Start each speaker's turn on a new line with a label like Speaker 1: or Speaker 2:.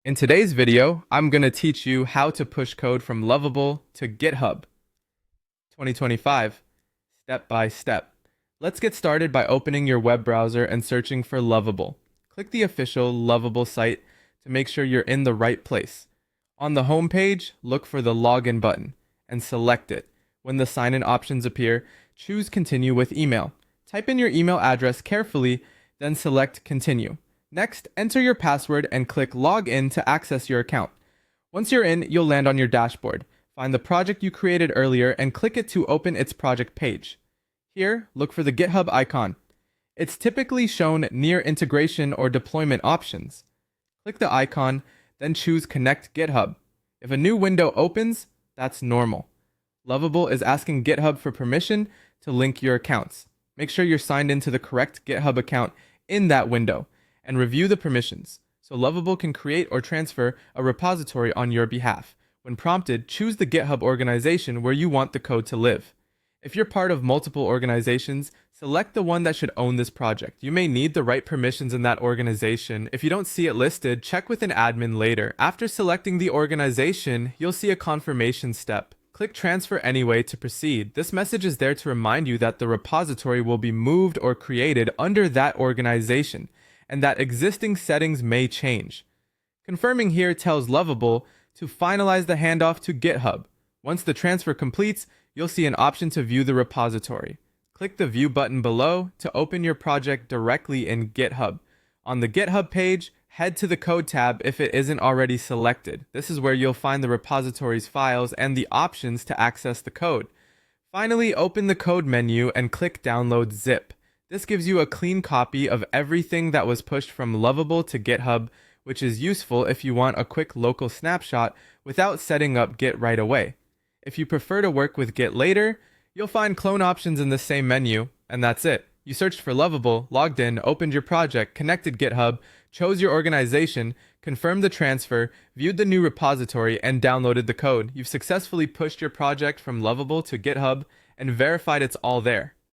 Speaker 1: In today's video, I'm going to teach you how to push code from Lovable to GitHub 2025, step by step. Let's get started by opening your web browser and searching for Lovable. Click the official Lovable site to make sure you're in the right place. On the home page, look for the Login button and select it. When the sign-in options appear, choose Continue with Email. Type in your email address carefully, then select Continue. Next, enter your password and click Log In to access your account. Once you're in, you'll land on your dashboard. Find the project you created earlier and click it to open its project page. Here, look for the GitHub icon. It's typically shown near integration or deployment options. Click the icon, then choose Connect GitHub. If a new window opens, that's normal. Lovable is asking GitHub for permission to link your accounts. Make sure you're signed into the correct GitHub account in that window, and review the permissions, so Lovable can create or transfer a repository on your behalf. When prompted, choose the GitHub organization where you want the code to live. If you're part of multiple organizations, select the one that should own this project. You may need the right permissions in that organization. If you don't see it listed, check with an admin later. After selecting the organization, you'll see a confirmation step. Click Transfer Anyway to proceed. This message is there to remind you that the repository will be moved or created under that organization, and that existing settings may change. Confirming here tells Lovable to finalize the handoff to GitHub. Once the transfer completes, you'll see an option to view the repository. Click the View button below to open your project directly in GitHub. On the GitHub page, head to the Code tab if it isn't already selected. This is where you'll find the repository's files and the options to access the code. Finally, open the Code menu and click Download Zip. This gives you a clean copy of everything that was pushed from Lovable to GitHub, which is useful if you want a quick local snapshot without setting up Git right away. If you prefer to work with Git later, you'll find clone options in the same menu, and that's it. You searched for Lovable, logged in, opened your project, connected GitHub, chose your organization, confirmed the transfer, viewed the new repository, and downloaded the code. You've successfully pushed your project from Lovable to GitHub and verified it's all there.